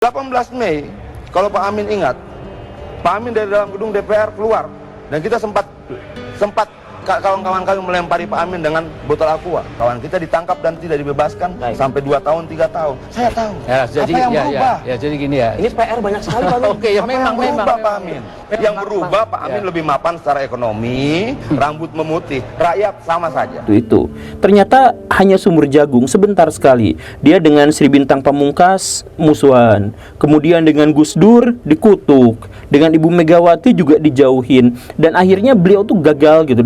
18 Mei, kalau Pak Amin ingat, Pak Amin dari dalam gedung DPR keluar, dan kita sempat kawan-kawan kami melempari Pak Amin dengan botol aqua. Kawan kita ditangkap dan tidak dibebaskan sampai 2 tahun, 3 tahun. Saya tahu. Ya, jadi, apa yang berubah? Ya, jadi gini ya. Ini PR banyak sekali Pak Amin. Oke, ya memang Pak Amin. Yang berubah Pak Amin lebih mapan secara ekonomi, rambut memutih, rakyat sama saja. Itu ternyata hanya sumur jagung sebentar sekali. Dia dengan Sri Bintang Pamungkas musuhan, kemudian dengan Gus Dur dikutuk, dengan Ibu Megawati juga dijauhin, dan akhirnya beliau tuh gagal gitu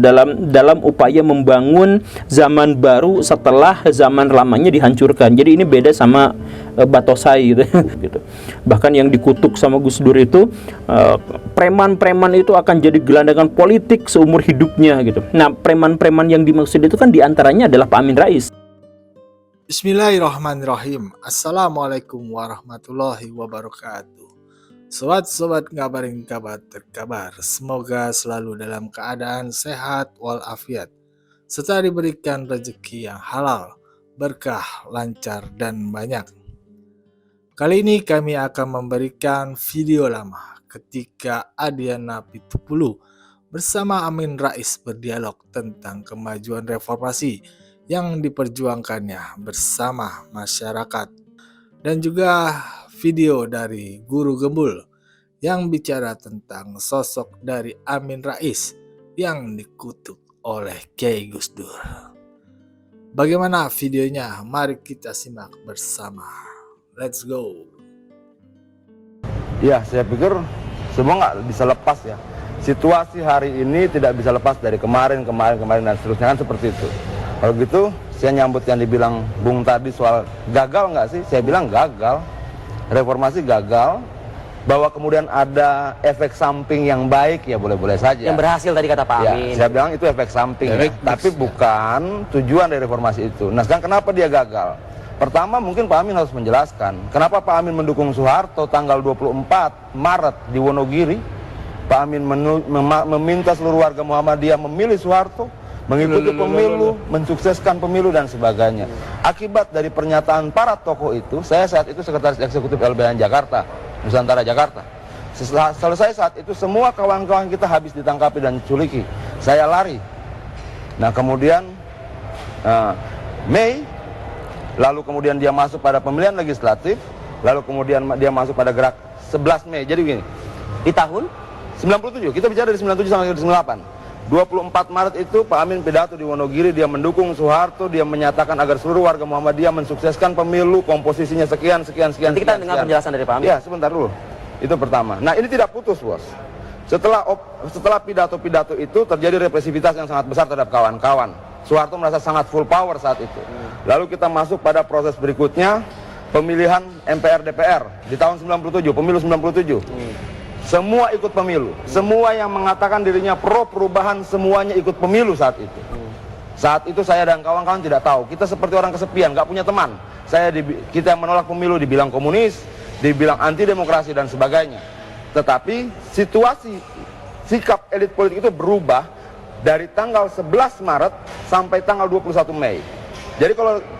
dalam upaya membangun zaman baru setelah zaman lamanya dihancurkan. Jadi ini beda sama Batosai gitu. Gitu. Bahkan yang dikutuk sama Gus Dur itu preman-preman itu akan jadi gelandangan politik seumur hidupnya gitu. Nah, preman-preman yang dimaksud itu kan diantaranya adalah Pak Amin Rais. Bismillahirrahmanirrahim. Assalamualaikum warahmatullahi wabarakatuh. Sobat-sobat ngabarin kabar terkabar, semoga selalu dalam keadaan sehat walafiat, serta diberikan rezeki yang halal, berkah, lancar, dan banyak. Kali ini kami akan memberikan video lama ketika Adiana Pitupulu bersama Amin Rais berdialog tentang kemajuan reformasi yang diperjuangkannya bersama masyarakat, dan juga video dari Guru Gembul yang bicara tentang sosok dari Amin Rais yang dikutuk oleh Kiai Gus Dur. Bagaimana videonya? Mari kita simak bersama. Let's go. Ya, saya pikir semua nggak bisa lepas ya. Situasi hari ini tidak bisa lepas dari kemarin dan seterusnya, kan seperti itu. Kalau gitu, saya nyambut yang dibilang Bung tadi soal gagal nggak sih? Saya bilang gagal. Reformasi gagal. Bahwa kemudian ada efek samping yang baik, ya boleh-boleh saja. Yang berhasil tadi kata Pak Amin. Ya, saya bilang itu efek samping, ya. Tapi bukan tujuan dari reformasi itu. Nah, sekarang kenapa dia gagal? Pertama, mungkin Pak Amin harus menjelaskan kenapa Pak Amin mendukung Soeharto tanggal 24 Maret di Wonogiri. Pak Amin meminta seluruh warga Muhammadiyah memilih Soeharto, mengikuti pemilu, mensukseskan pemilu, dan sebagainya. Akibat dari pernyataan para tokoh itu, saya saat itu Sekretaris Eksekutif LBH Jakarta, Nusantara Jakarta. Selesai saat itu, semua kawan-kawan kita habis ditangkapi dan diculiki. Saya lari. Nah, kemudian Mei, lalu kemudian dia masuk pada pemilihan legislatif, lalu kemudian dia masuk pada gerak 11 Mei. Jadi begini, Di tahun 97, kita bicara dari 97 sampai 98. 24 Maret itu Pak Amin pidato di Wonogiri, dia mendukung Soeharto, dia menyatakan agar seluruh warga Muhammadiyah mensukseskan pemilu, komposisinya sekian. nanti kita dengar penjelasan dari Pak Amin. Ya, sebentar dulu. Itu pertama. Nah, ini tidak putus, Bos. Setelah pidato-pidato itu terjadi represivitas yang sangat besar terhadap kawan-kawan. Soeharto merasa sangat full power saat itu. Lalu kita masuk pada proses berikutnya, pemilihan MPR DPR di tahun 97, pemilu 97. Semua ikut pemilu. Semua yang mengatakan dirinya pro perubahan, semuanya ikut pemilu saat itu. Saat itu saya dan kawan-kawan tidak tahu. Kita seperti orang kesepian, nggak punya teman. Kita yang menolak pemilu dibilang komunis, dibilang anti demokrasi dan sebagainya. Tetapi situasi sikap elit politik itu berubah dari tanggal 11 Maret sampai tanggal 21 Mei. Jadi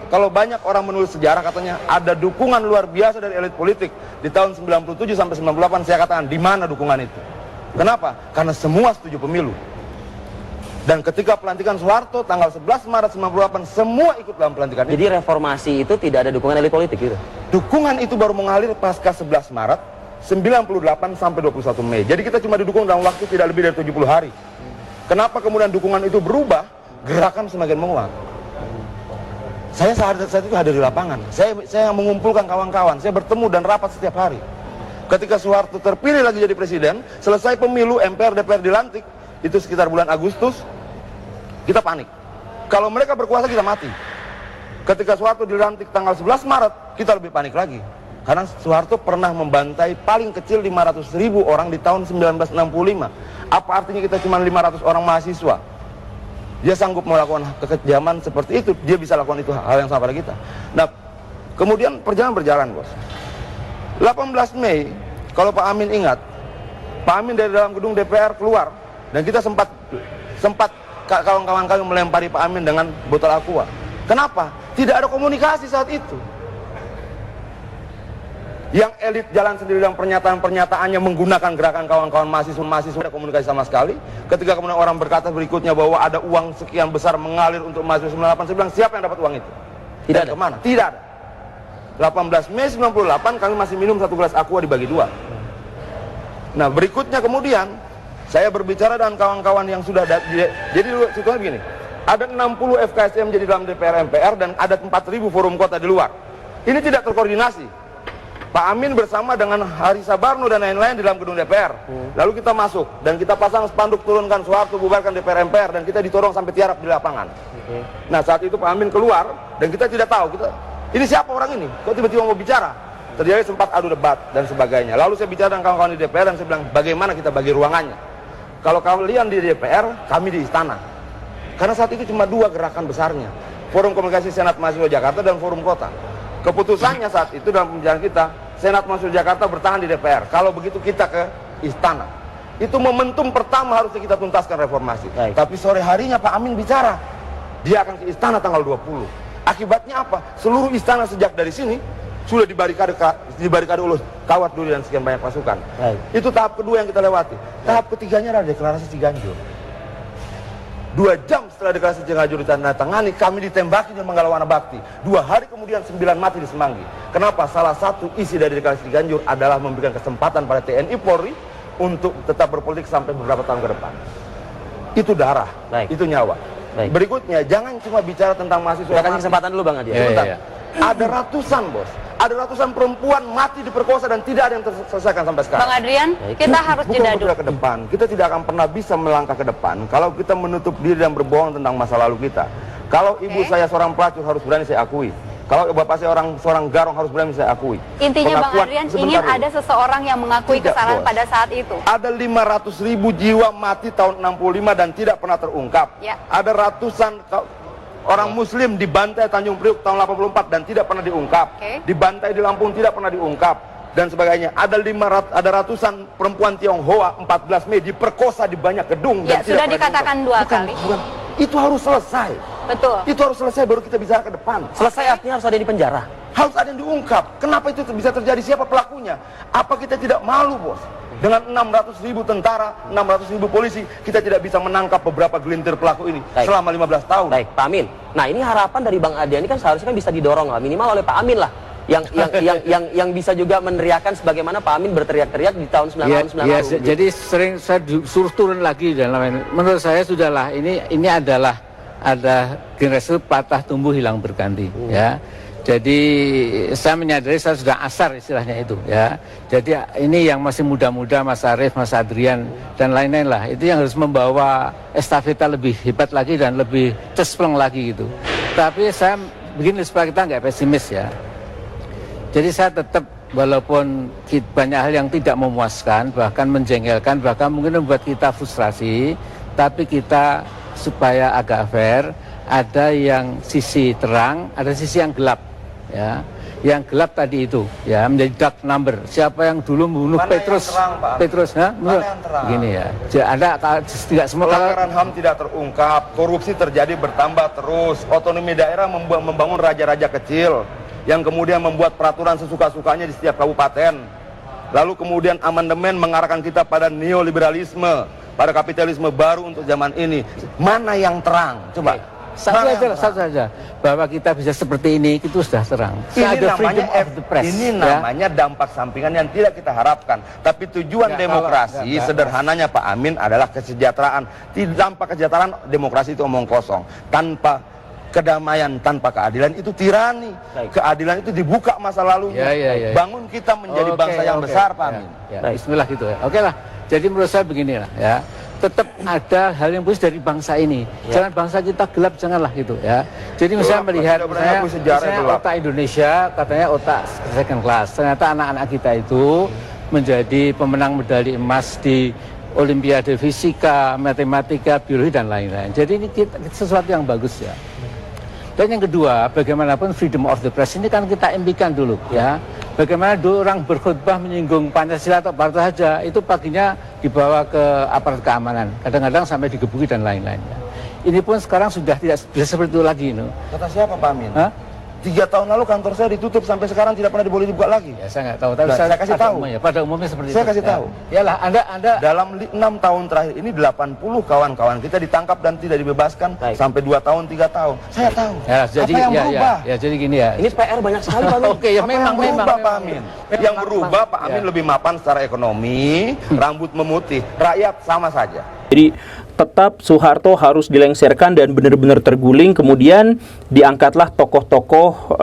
kalau banyak orang menulis sejarah katanya ada dukungan luar biasa dari elit politik di tahun 97 sampai 98, saya katakan di mana dukungan itu? Kenapa? Karena semua setuju pemilu. Dan ketika pelantikan Soeharto tanggal 11 Maret 98, semua ikut dalam pelantikan itu. Jadi reformasi itu tidak ada dukungan elit politik gitu. Dukungan itu baru mengalir pasca 11 Maret 98 sampai 21 Mei. Jadi kita cuma didukung dalam waktu tidak lebih dari 70 hari. Kenapa kemudian dukungan itu berubah? Gerakan semakin menguat. Saya saat itu hadir di lapangan. Saya mengumpulkan kawan-kawan. Saya bertemu dan rapat setiap hari. Ketika Soeharto terpilih lagi jadi presiden, selesai pemilu, MPR DPR dilantik, itu sekitar bulan Agustus, kita panik. Kalau mereka berkuasa, kita mati. Ketika Soeharto dilantik tanggal 11 Maret, kita lebih panik lagi. Karena Soeharto pernah membantai paling kecil 500.000 orang di tahun 1965. Apa artinya kita cuma 500 orang mahasiswa? Dia sanggup melakukan kekejaman seperti itu, dia bisa lakukan itu hal yang sama pada kita. Nah, kemudian perjalanan berjalan, Bos. 18 Mei, kalau Pak Amin ingat, Pak Amin dari dalam gedung DPR keluar, dan kita sempat kawan-kawan kami melempari Pak Amin dengan botol aqua. Kenapa? Tidak ada komunikasi saat itu. Yang elit jalan sendiri dan pernyataan-pernyataannya menggunakan gerakan kawan-kawan mahasiswa ada komunikasi sama sekali. Ketika kemudian orang berkata berikutnya bahwa ada uang sekian besar mengalir untuk mahasiswa 98, saya bilang siapa yang dapat uang itu? Tidak Dan ada. kemana? Tidak ada. 18 Mei 98 kami masih minum 1 gelas aqua dibagi 2. Nah berikutnya kemudian saya berbicara dengan kawan-kawan yang sudah jadi situasinya begini. Ada 60 FKSM jadi dalam DPR MPR dan ada 4.000 forum kota di luar. Ini tidak terkoordinasi. Pak Amin bersama dengan Hari Sabarno dan lain-lain di dalam gedung DPR. Lalu kita masuk dan kita pasang spanduk turunkan Soeharto bubarkan DPR MPR dan kita ditorong sampai tiarap di lapangan. Nah saat itu Pak Amin keluar dan kita tidak tahu ini siapa orang ini? Kok tiba-tiba mau bicara? Terjadi sempat adu debat dan sebagainya. Lalu saya bicara dengan kawan-kawan di DPR dan saya bilang bagaimana kita bagi ruangannya? Kalau kalian di DPR, kami di istana. Karena saat itu cuma 2 gerakan besarnya. Forum Komunikasi Senat Mahasiswa Jakarta dan Forum Kota. Keputusannya saat itu dalam pembicaraan kita, Senat Mahasiswa Jakarta bertahan di DPR. Kalau begitu kita ke istana. Itu momentum pertama harusnya kita tuntaskan reformasi. Baik. Tapi sore harinya Pak Amin bicara, dia akan ke istana tanggal 20. Akibatnya apa? Seluruh istana sejak dari sini sudah dibarikade oleh kawat duri dan sekian banyak pasukan. Baik. Itu tahap kedua yang kita lewati. Tahap ketiganya adalah deklarasi Ciganjur. 2 jam setelah deklarasi Ciganjur ditandatangani, kami ditembaki di Manggalawana Bakti. 2 hari kemudian 9 mati di Semanggi. Kenapa? Salah satu isi dari deklarasi Ciganjur adalah memberikan kesempatan pada TNI Polri untuk tetap berpolitik sampai beberapa tahun ke depan. Itu darah, Baik. itu nyawa. Baik. Berikutnya, jangan cuma bicara tentang mahasiswa. Kita kasih mati. kesempatan dulu Bang Adi. Sebentar. Ada ratusan bos, ada ratusan perempuan mati diperkosa dan tidak ada yang terselesaikan sampai sekarang. Bang Adrian, Baik. kita harus Bukan jeda dulu. bergerak ke depan, kita tidak akan pernah bisa melangkah ke depan kalau kita menutup diri dan berbohong tentang masa lalu kita. Kalau ibu saya seorang pelacur harus berani saya akui. Kalau bapak saya seorang garong harus berani saya akui. Intinya Bang Pengakuan- Adrian sebentar ingin dulu. ada seseorang yang mengakui Tidak, kesalahan bos. pada saat itu. Ada 500.000 jiwa mati tahun 65 dan tidak pernah terungkap. Ya. Ada ratusan orang muslim dibantai Tanjung Priuk tahun 84 dan tidak pernah diungkap. Oke. Dibantai di Lampung tidak pernah diungkap dan sebagainya. Ada ratusan perempuan Tionghoa 14 Mei diperkosa di banyak gedung Ya, dan tidak sudah pernah dikatakan diungkap. 2 kali. Bukan. Itu harus selesai. Betul. Itu harus selesai baru kita bicara ke depan. Selesai artinya harus ada di penjara. Harus ada yang diungkap. Kenapa itu bisa terjadi? Siapa pelakunya? Apa kita tidak malu, bos? Dengan 600.000 tentara, 600.000 polisi, kita tidak bisa menangkap beberapa gelintir pelaku ini Baik. selama 15 tahun. Baik, Pak Amin. Nah, ini harapan dari Bang Adian ini kan seharusnya kan bisa didorong lah, minimal oleh Pak Amin lah. Yang bisa juga meneriakan sebagaimana Pak Amin berteriak-teriak di tahun 96 Ya, lalu. jadi sering saya suruh turun lagi dalam menurut saya sudahlah ini adalah ada generasi patah tumbuh hilang berganti ya. Jadi saya menyadari saya sudah asar istilahnya itu ya. Jadi ini yang masih muda-muda Mas Arief, Mas Adrian dan lain-lain lah itu yang harus membawa estafeta lebih hebat lagi dan lebih cespleng lagi gitu. Tapi saya begini supaya kita nggak pesimis ya. Jadi saya tetap walaupun banyak hal yang tidak memuaskan, bahkan menjengkelkan, bahkan mungkin membuat kita frustrasi, tapi kita supaya agak fair, ada yang sisi terang, ada sisi yang gelap, ya. Yang gelap tadi itu, ya menjadi dark number. Siapa yang dulu membunuh Mana yang Petrus? terang, Pak? Petrus, ha? Mana yang terang? Begini ya. Ada tidak semua Pelanggaran HAM tidak terungkap, korupsi terjadi bertambah terus, otonomi daerah membangun raja-raja kecil, yang kemudian membuat peraturan sesuka-sukanya di setiap kabupaten. Lalu kemudian amandemen mengarahkan kita pada neoliberalisme, pada kapitalisme baru untuk zaman ini. Mana yang terang? Coba. satu Mana yang terang? saja bahwa kita bisa seperti ini itu sudah terang. Ini Ada freedom namanya of the press. ini ya. namanya dampak sampingan yang tidak kita harapkan. Tapi tujuan Nggak, demokrasi kalau- nggak. sederhananya Pak Amin adalah kesejahteraan. Dampak kesejahteraan demokrasi itu omong kosong. Tanpa kedamaian, tanpa keadilan itu tirani. Baik. Keadilan itu dibuka masa lalunya. Ya. Bangun kita menjadi Oke, bangsa yang oke. besar, Pak Ya, Amin. ya. Bismillah gitu ya. Oke lah. Jadi menurut saya beginilah ya. Tetap ada hal yang bagus dari bangsa ini. Jangan bangsa kita gelap, janganlah gitu ya. Jadi misalnya Gelap, melihat tidak pernah akui sejarah misalnya gelap. otak Indonesia katanya otak second class. Ternyata anak-anak kita itu menjadi pemenang medali emas di Olimpiade Fisika, Matematika, Biologi dan lain-lain. Jadi ini sesuatu yang bagus ya. Dan yang kedua, bagaimanapun freedom of the press ini kan kita impikan dulu ya. Bagaimana dulu orang berkhutbah menyinggung Pancasila atau Partai saja, itu paginya dibawa ke aparat keamanan. Kadang-kadang sampai digebuki dan lain-lain. Ya. Ini pun sekarang sudah tidak bisa seperti itu lagi. No. Kata siapa, Pak Amin? Hah? 3 tahun lalu kantor saya ditutup sampai sekarang tidak pernah boleh dibuka lagi. Ya, saya nggak tahu, tapi Nah, saya kasih pada tahu. umumnya, pada umumnya seperti Saya itu. kasih tahu. Yalah, Anda Dalam 6 tahun terakhir ini 80 kawan-kawan kita ditangkap dan tidak dibebaskan Baik. sampai 2 tahun 3 tahun. Saya tahu. ya, jadi apa yang ya, berubah? ya, jadi gini ya. Ini PR banyak sekali Pak Amin. Oke, ya Apa memang yang berubah Pak Amin? Yang berubah Pak Amin Ya. lebih mapan secara ekonomi, rambut memutih, rakyat sama saja. Jadi tetap Soeharto harus dilengserkan dan benar-benar terguling. Kemudian diangkatlah tokoh-tokoh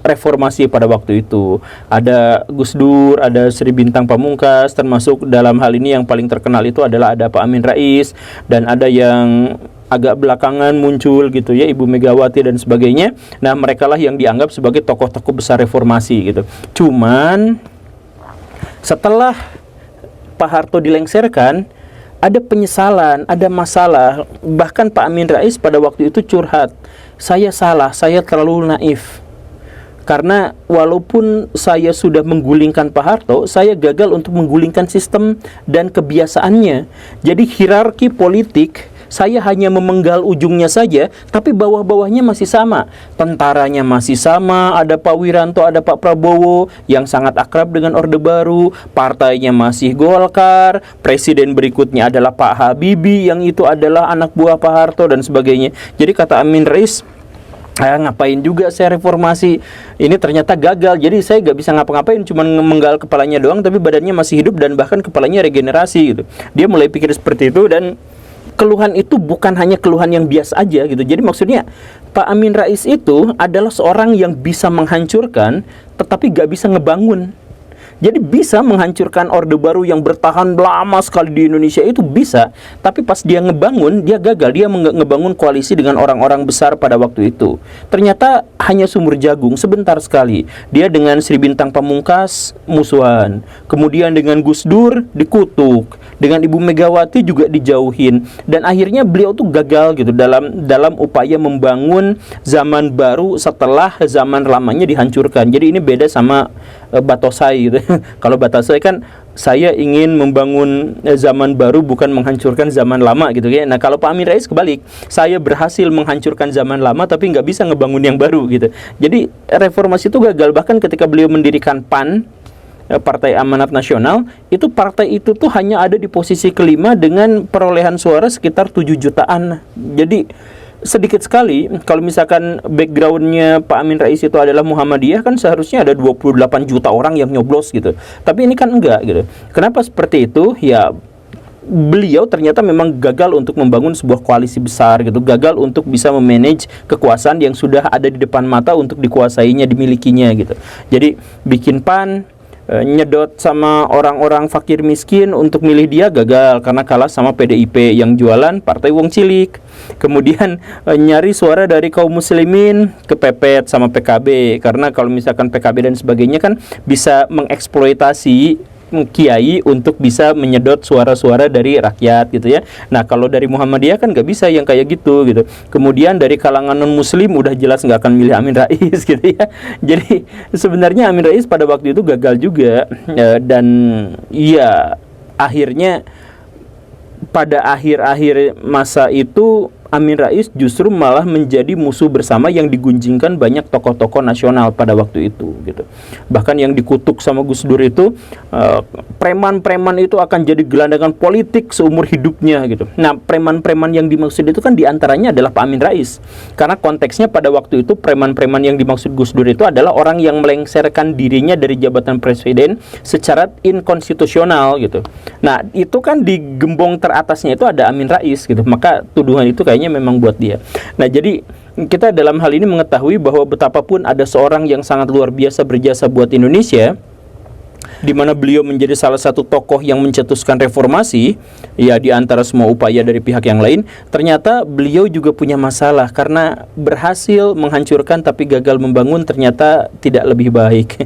reformasi pada waktu itu. Ada Gus Dur, ada Sri Bintang Pamungkas, termasuk dalam hal ini yang paling terkenal itu adalah ada Pak Amin Rais, dan ada yang agak belakangan muncul gitu ya, Ibu Megawati dan sebagainya. Nah, mereka lah yang dianggap sebagai tokoh-tokoh besar reformasi gitu. Cuman setelah Pak Harto dilengserkan, ada penyesalan, ada masalah. Bahkan Pak Amin Rais pada waktu itu curhat, saya salah, saya terlalu naif. Karena walaupun saya sudah menggulingkan Pak Harto, saya gagal untuk menggulingkan sistem dan kebiasaannya. Jadi hierarki politik, saya hanya memenggal ujungnya saja, tapi bawah-bawahnya masih sama. Tentaranya masih sama, ada Pak Wiranto, ada Pak Prabowo yang sangat akrab dengan Orde Baru, partainya masih Golkar, presiden berikutnya adalah Pak Habibie yang itu adalah anak buah Pak Harto dan sebagainya. Jadi kata Amin Rais, ngapain juga saya reformasi, ini ternyata gagal. Jadi saya gak bisa ngapa-ngapain, cuma menggal kepalanya doang, tapi badannya masih hidup dan bahkan kepalanya regenerasi gitu. Dia mulai pikir seperti itu, dan keluhan itu bukan hanya keluhan yang biasa aja gitu. Jadi maksudnya Pak Amin Rais itu adalah seorang yang bisa menghancurkan tetapi gak bisa ngebangun. Jadi bisa menghancurkan Orde Baru yang bertahan lama sekali di Indonesia itu bisa, tapi pas dia ngebangun, dia gagal. Dia ngebangun koalisi dengan orang-orang besar pada waktu itu. Ternyata hanya sumur jagung, sebentar sekali. Dia dengan Sri Bintang Pamungkas musuhan. Kemudian dengan Gus Dur dikutuk. Dengan Ibu Megawati juga dijauhin. Dan akhirnya beliau tuh gagal gitu dalam upaya membangun zaman baru setelah zaman lamanya dihancurkan. Jadi ini beda sama Batosai gitu. Kalau Batosai kan saya ingin membangun zaman baru, bukan menghancurkan zaman lama gitu ya. Nah kalau Pak Amin Rais kebalik, saya berhasil menghancurkan zaman lama tapi nggak bisa ngebangun yang baru gitu. Jadi reformasi itu gagal. Bahkan ketika beliau mendirikan PAN, Partai Amanat Nasional, itu partai itu tuh hanya ada di posisi kelima dengan perolehan suara sekitar 7 jutaan. Jadi sedikit sekali. Kalau misalkan backgroundnya Pak Amin Rais itu adalah Muhammadiyah, kan seharusnya ada 28 juta orang yang nyoblos gitu. Tapi ini kan enggak gitu. Kenapa seperti itu? Ya beliau ternyata memang gagal untuk membangun sebuah koalisi besar gitu. Gagal untuk bisa memanage kekuasaan yang sudah ada di depan mata untuk dikuasainya, dimilikinya gitu. Jadi bikin PAN, nyedot sama orang-orang fakir miskin untuk milih dia, gagal karena kalah sama PDIP yang jualan partai wong cilik. Kemudian nyari suara dari kaum muslimin, kepepet sama PKB, karena kalau misalkan PKB dan sebagainya kan bisa mengeksploitasi kiai untuk bisa menyedot suara-suara dari rakyat gitu ya. Nah kalau dari Muhammadiyah kan nggak bisa yang kayak gitu. Kemudian dari kalangan non muslim udah jelas nggak akan milih Amin Rais gitu ya. Jadi sebenarnya Amin Rais pada waktu itu gagal juga, dan ya akhirnya pada akhir-akhir masa itu Amin Rais justru malah menjadi musuh bersama yang digunjingkan banyak tokoh-tokoh nasional pada waktu itu gitu. Bahkan yang dikutuk sama Gus Dur itu, preman-preman itu akan jadi gelandangan politik seumur hidupnya gitu. Nah, preman-preman yang dimaksud itu kan diantaranya adalah Pak Amin Rais. Karena konteksnya pada waktu itu preman-preman yang dimaksud Gus Dur itu adalah orang yang melengsarkan dirinya dari jabatan presiden secara inkonstitusional gitu. Nah, itu kan di gembong teratasnya itu ada Amin Rais gitu. Maka tuduhan itu kayaknya memang buat dia. Nah, jadi kita dalam hal ini mengetahui bahwa betapapun ada seorang yang sangat luar biasa berjasa buat Indonesia, di mana beliau menjadi salah satu tokoh yang mencetuskan reformasi, ya di antara semua upaya dari pihak yang lain, ternyata beliau juga punya masalah karena berhasil menghancurkan tapi gagal membangun ternyata tidak lebih baik.